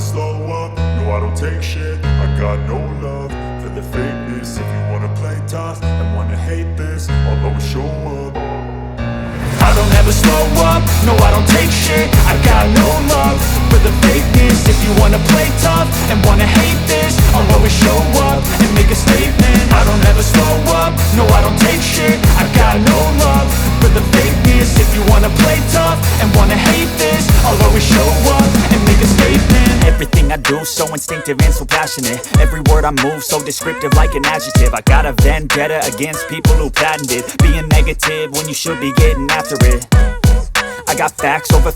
slow up, no I don't take shit. I got no love for the fakeness. If you wanna play tough and wanna hate this, I'll always show up. I don't ever slow up, no I don't take shit. I got no love for the fakeness. If you wanna play tough and wanna hate this, I'll always show up and make a statement. I don't ever slow up, no I don't take shit. I got no love for the fakeness. If you wanna play tough and wanna hate this, I'll always show up and make a statement. Everything I do so instinctive and so passionate. Every word I move so descriptive like an adjective. I got a vendetta against people who patented being negative when you should be getting after it. I got facts over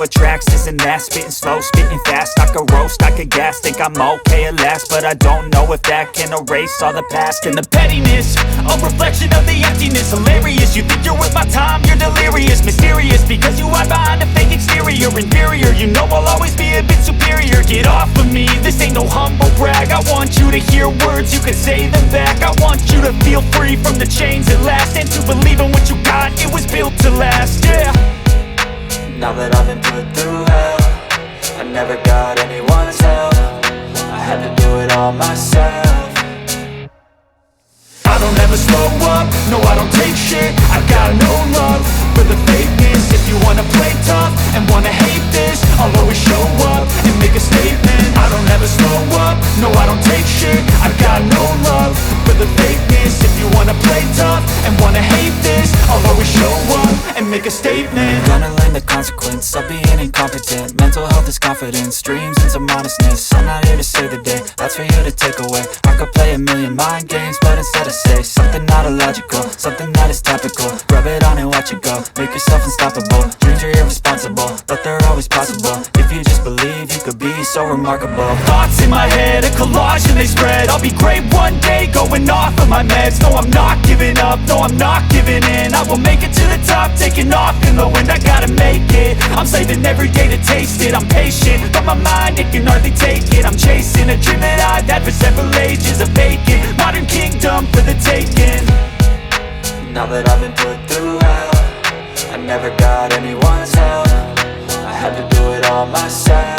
tracks, this and that. Spitting slow, spitting fast, I could roast, I could gas. Think I'm okay at last, but I don't know if that can erase all the past. And the pettiness, a reflection of the emptiness. Hilarious, you think you're worth my time, you're delirious. Mysterious, because you hide behind a fake exterior. Inferior, you know I'll always be a bit superior. Get off of me, this ain't no humble brag. I want you to hear words, you can say them back. I want you to feel free from the chains at last, and to believe in what you got, it was built to last, yeah. Now that I've been put through hell, I never got anyone's help. I had to do it all myself. I don't ever slow up, no I don't take shit. I got no love for the fakeness. If you wanna play tough and wanna hate this, I'll always show up and make a statement. I don't ever slow up, no I don't take shit. I got no love for the fakeness. If you wanna play tough and wanna hate this, I'll always show up and make a statement. Gonna learn the consequence of being incompetent. Mental health is confidence, dreams and some modestness. I'm not here to save the day, that's for you to take away. I could play a million mind games, but instead I say something not illogical, something that is topical. Rub it on and watch it go, make yourself unstoppable. Dreams are irresponsible, but they're always possible. If you just believe, you could be so remarkable. Thoughts in my head, a collage and they spread. I'll be great one day, going off of my meds. No, I'm not giving up, no, I'm not giving in. I will make it to the top, taking off in the wind. I gotta make it, I'm saving every day to taste it. I'm patient, but my mind, it can hardly take it. I'm chasing a dream that I've had for several ages. A vacant, modern kingdom for the taking. Now that I've been put through hell, I never got anyone's help. I had to do it all myself.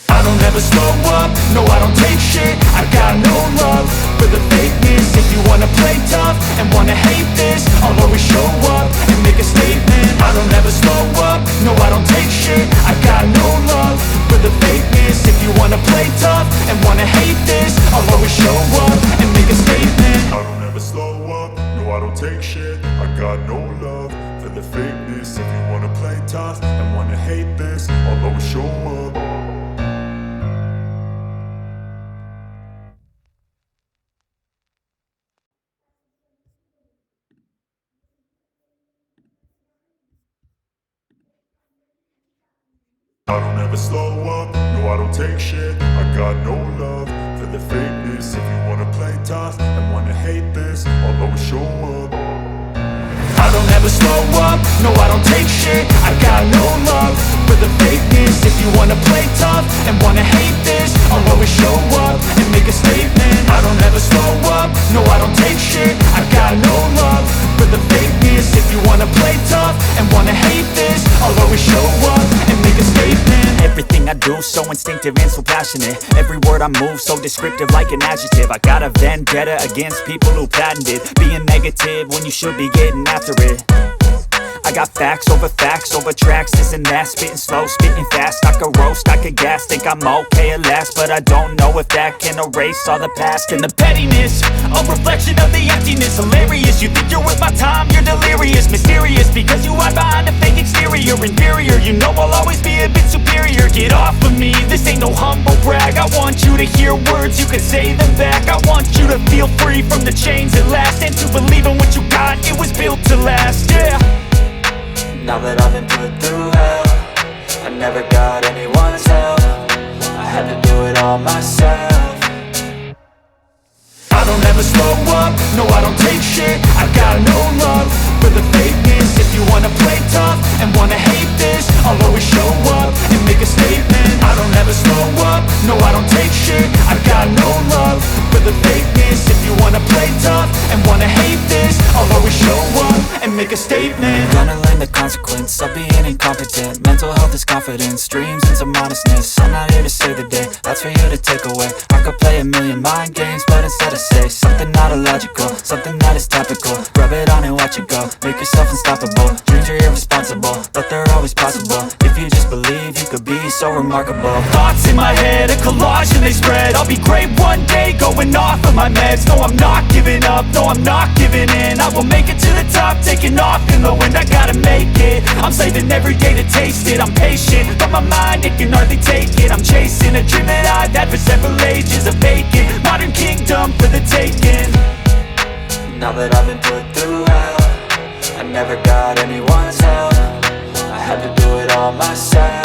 I don't ever slow up, no I don't take shit. I got no love for the fakeness. If you wanna play tough and wanna hate this, I'll always show up and make a statement. I don't ever slow up, no I don't take shit. I got no love for the fakeness. If you wanna play tough and wanna hate this, I'll always show up and make a statement. I don't ever slow up, no I don't take shit. I got no love for the fakeness. If you wanna play tough and wanna hate this, I'll always show up. I don't ever slow up, no I don't take shit. I got no love for the fakeness. If you wanna play tough and wanna hate this, I'll always show up. I don't ever slow up, no I don't take shit. I got no love for the fakeness. If you wanna play tough and wanna hate this, I'll always show up and make a statement. I don't ever slow up, no I don't take shit. I got no love for the fakeness. If you wanna play tough and wanna hate this, I'll always show up and make a statement. Everything I do so instinctive and so passionate. Every word I move so descriptive like an adjective. I got a vendetta against people who patented being negative when you should be getting after it. I got facts over tracks, this and that. Spitting slow, spitting fast, I could roast, I could gas. Think I'm okay at last, but I don't know if that can erase all the past. And the pettiness, a reflection of the emptiness. Hilarious, you think you're worth my time, you're delirious. Mysterious, because you hide behind a fake exterior. Inferior, you know I'll always be a bit superior. Get off of me, this ain't no humble brag. I want you to hear words, you can say them back. I want you to feel free from the chains at last, and to believe in what you got, it was built to last, yeah. Now that I've been put through hell, I never got anyone's help. I had to do it all myself. I don't ever slow up, no I don't take shit. I got no love for the fakeness. If you wanna play tough and wanna hate this, I'll always show up and make a statement. I don't ever slow up, no I don't take shit. I got no love for the fakeness. If you wanna play tough and wanna hate this, I'll always show up and make make a statement. Gonna learn the consequence of being incompetent. Mental health is confidence, dreams into modestness. I'm not here to save the day, that's for you to take away. I could play a million mind games, but instead I say something not illogical, something that is topical. Rub it on and watch it go, make yourself unstoppable. Dreams are irresponsible, but they're always possible. If you just believe, you could be so remarkable. Thoughts in my head, a collage and they spread. I'll be great one day, going off of my meds. No, I'm not giving up, no, I'm not giving in. I will make it to the top, taking off in the wind. I gotta make it, I'm saving every day to taste it. I'm patient, but my mind, it can hardly take it. I'm chasing a dream that I've had for several ages. A vacant, modern kingdom for the taking. Now that I've been put through hell, I never got anyone's help. I had to do it all myself.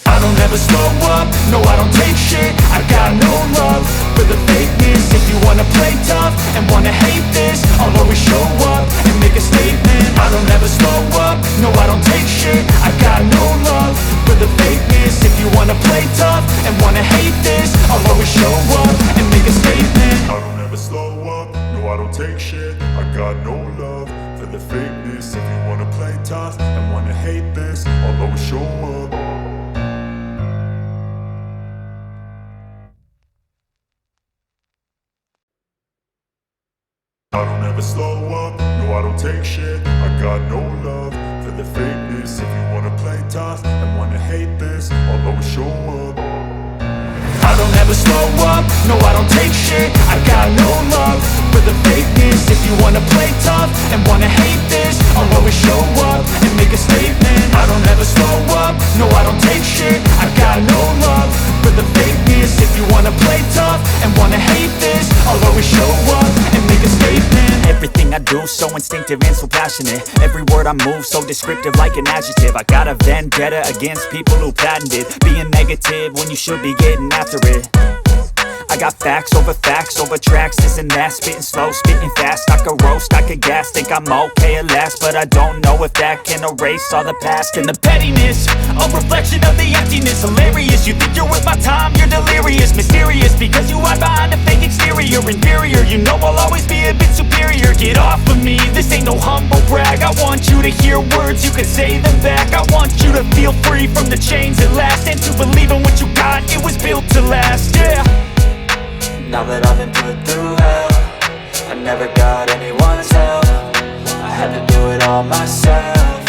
I don't ever slow up, no I don't take shit. I got no love for the fakeness. If you wanna play tough and wanna hate this, I'll always show up and make a statement. I don't ever slow up, no I don't take shit. I got no love for the fakeness. If you wanna play tough and wanna hate this, I'll always show up and make a statement. I don't ever slow up, no I don't take shit. I got no love for the fakeness. If you wanna play tough and wanna hate this, I'll always show up. I don't ever slow up, no I don't take shit. I got no love for the fakeness. If you wanna play tough and wanna hate this, I'll always show up. I don't ever slow up, no I don't take shit. I got no love for the fakeness. If you wanna play tough and wanna hate this, I'll always show up and make a statement. I don't ever slow up, no I don't take shit. I got no love for the fakeness. If you wanna play tough and wanna hate this, I'll always show up and make a statement. Everything I do so instinctive and so passionate. Every word I move so descriptive like an adjective. I got a vendetta against people who patented being negative when you should be getting after it. I got facts over tracks, this and that. Spitting slow, spitting fast. I could roast, I could gas. Think I'm okay at last, but I don't know if that can erase all the past. And the pettiness, a reflection of the emptiness. Hilarious, you think you're worth my time, you're delirious. Mysterious, because you hide behind a fake exterior. Inferior, you know I'll always be a bit superior. Get off of me, this ain't no humble brag. I want you to hear words, you can say them back. I want you to feel free from the chains at last, and to believe in what you got, it was built to last, yeah. Now that I've been put through hell, I never got anyone's help. I had to do it all myself.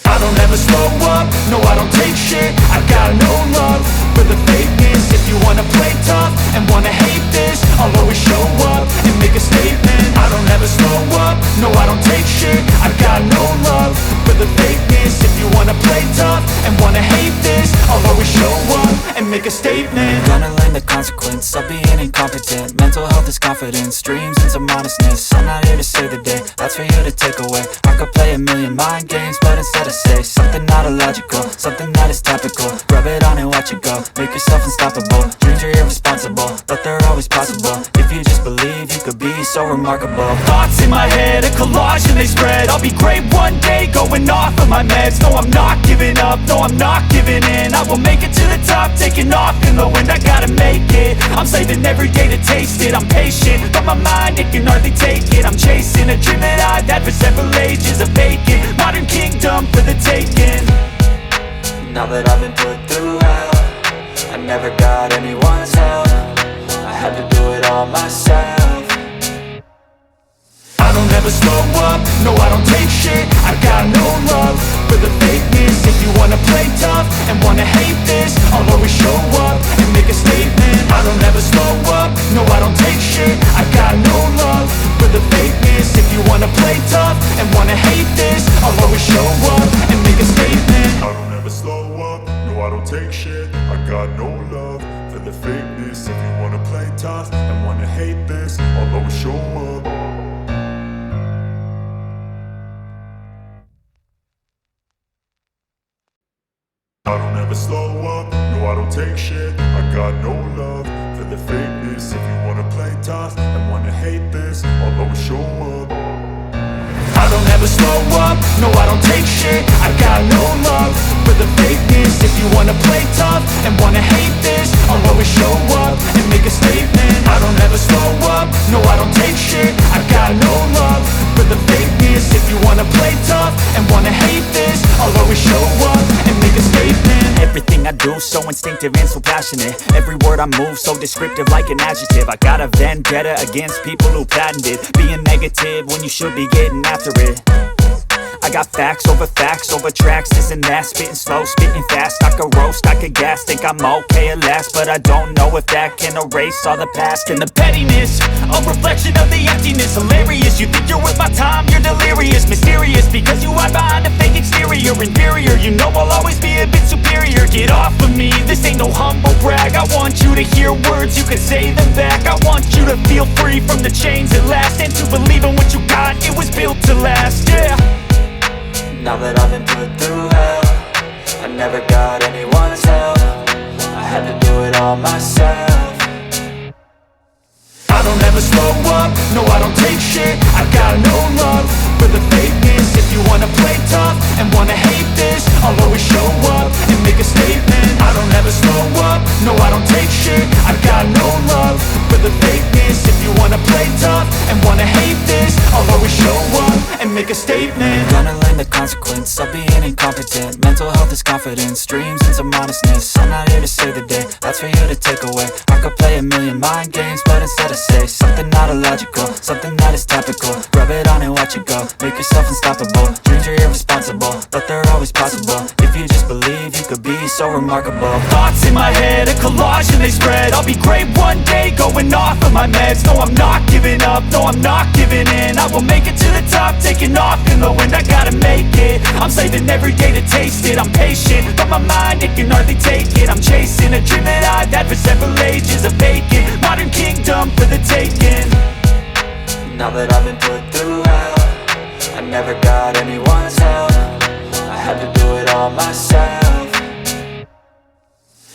I don't ever slow up, no I don't take shit. I got no love for the fakeness. If you wanna play tough and wanna hate this, I'll always show up and make a statement. I don't ever slow up, no I don't take shit. I got no love for the fakeness. If you wanna play tough and wanna hate this, I'll always show up and make a statement. Gonna learn the consequence of being incompetent. Mental health is confidence, dreams into modestness. I'm not here to save the day, that's for you to take away. I could play a million mind games, but instead I say something not illogical, something that is topical. Rub it on and watch it go, make yourself unstoppable. Dreams are irresponsible, but they're always possible. If you just believe, you could be so remarkable. Thoughts in my head, a collage and they spread. I'll be great one day, going off of my meds. No, I'm not giving up, no, I'm not giving in. I will make it to the top, taking off in the wind. I gotta make it, I'm saving every day to taste it. I'm patient, but my mind, it can hardly take it. I'm chasing a dream that I've had for several ages. A vacant, modern kingdom for the taking. Now that I've been put through hell, I never got anyone's help. I had to do it all myself. I don't ever slow up, no I don't take shit. I got no love for the fakeness. If you wanna play tough and wanna hate this, I'll always show up and make a statement. I don't ever slow up, no I don't take shit. I got no love for the fakeness. If you wanna play tough and wanna hate this, I'll always show up and make a statement. I don't ever slow up, no I don't take shit. I got no love for the fakeness. If you wanna play tough and wanna hate this, I'll always show up. I don't ever slow up, no I don't take shit. I got no love for the fakeness. If you wanna play tough and wanna hate this, I'll always show up. I don't ever slow up, no I don't take shit. I got no love for the fakeness. If you wanna play tough and wanna hate this, I'll always show up and make a statement. I don't ever slow up, no I don't take shit. I got no I'll always show up and make a statement. Everything I do so instinctive and so passionate. Every word I move so descriptive like an adjective. I got a vendetta against people who patented being negative when you should be getting after it. I got facts over tracks, this and that. Spitting slow, spitting fast. I could roast, I could gas. Think I'm okay at last, but I don't know if that can erase all the past. And the pettiness, a reflection of the emptiness. Hilarious, you think you're worth my time, you're delirious. Mysterious, because you hide behind a fake exterior. Inferior, you know I'll always be a bit superior. Get off of me, this ain't no humble brag. I want you to hear words, you can say them back. I want you to feel free from the chains at last, and to believe in what you got, it was built to last, yeah. Now that I've been put through hell, I never got anyone's help. I had to do it all myself. I don't ever slow up, no I don't take shit. I got no love for the fakeness. If you wanna play tough and wanna hate this, I'll always show up and make a statement. I don't ever slow up, no I don't take shit. I got no love for the fakeness. If you wanna play tough and wanna hate this, I'll always show up and make a statement. Gonna learn the consequence of being incompetent. Mental health is confidence, dreams and some honestness. I'm not here to save the day, that's for you to take away. I could play a million mind games, but instead I say something not illogical, something that is topical. Rub it on and watch it go, make yourself unstoppable. Dreams are irresponsible, but they're always possible. If you just believe, you could be so remarkable. Thoughts in my head, a collage and they spread. I'll be great one day, going off of my meds. No, I'm not giving up, no, I'm not giving in. I will make it to the top, taking off in the wind. I gotta make it, I'm saving every day to taste it. I'm patient, but my mind, it can hardly take it. I'm chasing a dream that I've had for several ages. A vacant, modern kingdom for the taking. Now that I've been put through hell, I never got anyone's help. I had to do it all myself.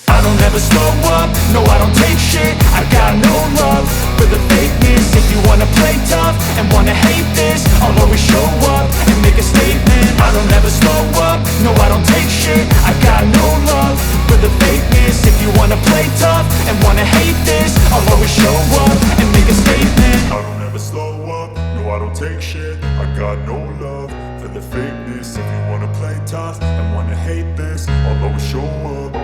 I don't ever slow up, no I don't take shit. I got no love for the fakeness. If you wanna play tough and wanna hate this, I'll always show up and make a statement. I don't ever slow up, no I don't take shit. I got no love for the fakeness. If you wanna play tough and wanna hate this, I'll always show up and make a statement. I don't ever slow up, no I don't take shit. I got no love for the fakeness. If you wanna play tough and wanna hate this, I'll always show up.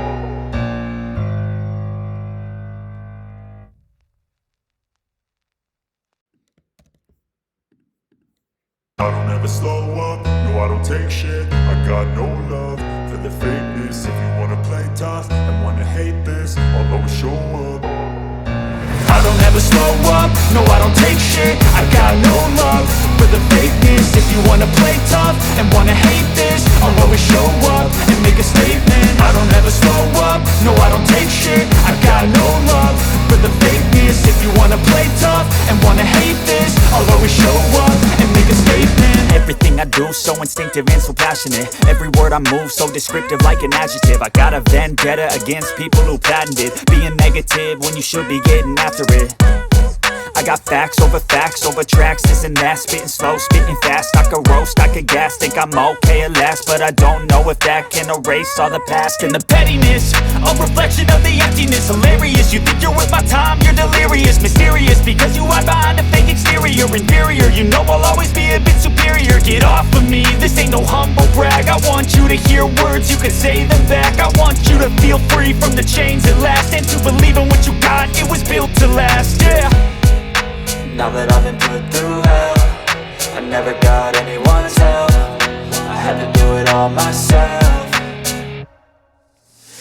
I don't ever slow up, no I don't take shit. I got no love for the fakeness. If you wanna play tough and wanna hate this, I'll always show up. I don't ever slow up, no I don't take shit. I got no love for the fakeness. If you wanna play tough and wanna hate this, I'll always show up and make a statement. I don't ever slow up, no I don't take shit. I got no love for the fakeness. If you wanna play tough and wanna hate this, I'll always show up and make a statement. Everything I do so instinctive and so passionate. Every word I move so descriptive like an adjective. I got a vendetta against people who patented being negative when you should be getting after it. I got facts over tracks, this and that. Spitting slow, spitting fast. I could roast, I could gas. Think I'm okay at last, but I don't know if that can erase all the past. And the pettiness, a reflection of the emptiness. Hilarious, you think you're worth my time, you're delirious. Mysterious, because you hide behind a fake exterior. Inferior, you know I'll always be a bit superior. Get off of me, this ain't no humble brag. I want you to hear words, you can say them back. I want you to feel free from the chains at last, and to believe in what you got, it was built to last, yeah. Now that I've been put through hell, I never got anyone's help. I had to do it all myself.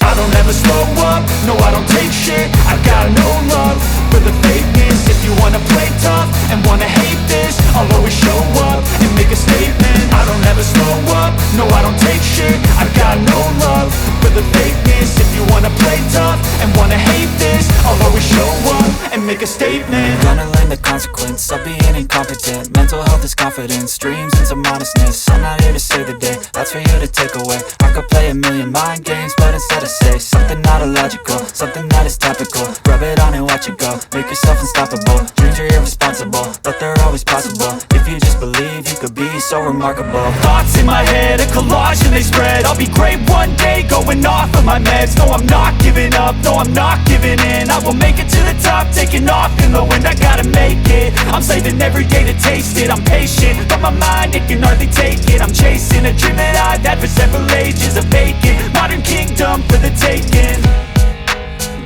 I don't ever slow up, no I don't take shit. I got no love for the fakeness. If you wanna play tough and wanna hate this, I'll always show up and make a statement. I don't ever slow up, no I don't take shit. I got no love for the fakeness. If you wanna play tough and wanna hate this, I'll always show up and make a statement. Gonna learn the consequence of being incompetent. Mental health is confidence, dreams and some honestness. I'm not here to save the day, that's for you to take away. I could play a million mind games, but instead I say something not illogical, something that is topical. Rub it on and watch it go, make yourself unstoppable. Dreams are irresponsible, but they're always possible. If you just believe, you could be so remarkable. Thoughts in my head, a collage and they spread. I'll be great one day, going off of my meds. No, I'm not giving up, no I'm not giving in. I will make it to the top, taking off in the wind. I gotta make it, I'm saving every day to taste it. I'm patient, but my mind, it can hardly take it. I'm chasing a dream that I've had for several ages. A vacant, modern kingdom for the taking.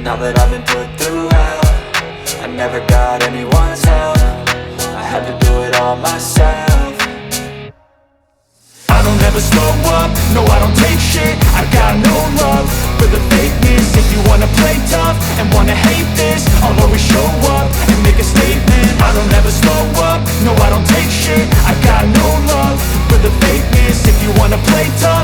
Now that I've been put through hell, I never got anyone's help. I had to do it all myself. I don't ever slow up, no I don't take shit. I got no love for the fakeness. If you wanna play tough and wanna hate this, I'll always show up and make a statement. I don't ever slow up, no I don't take shit. I got no love for the fakeness. If you wanna play tough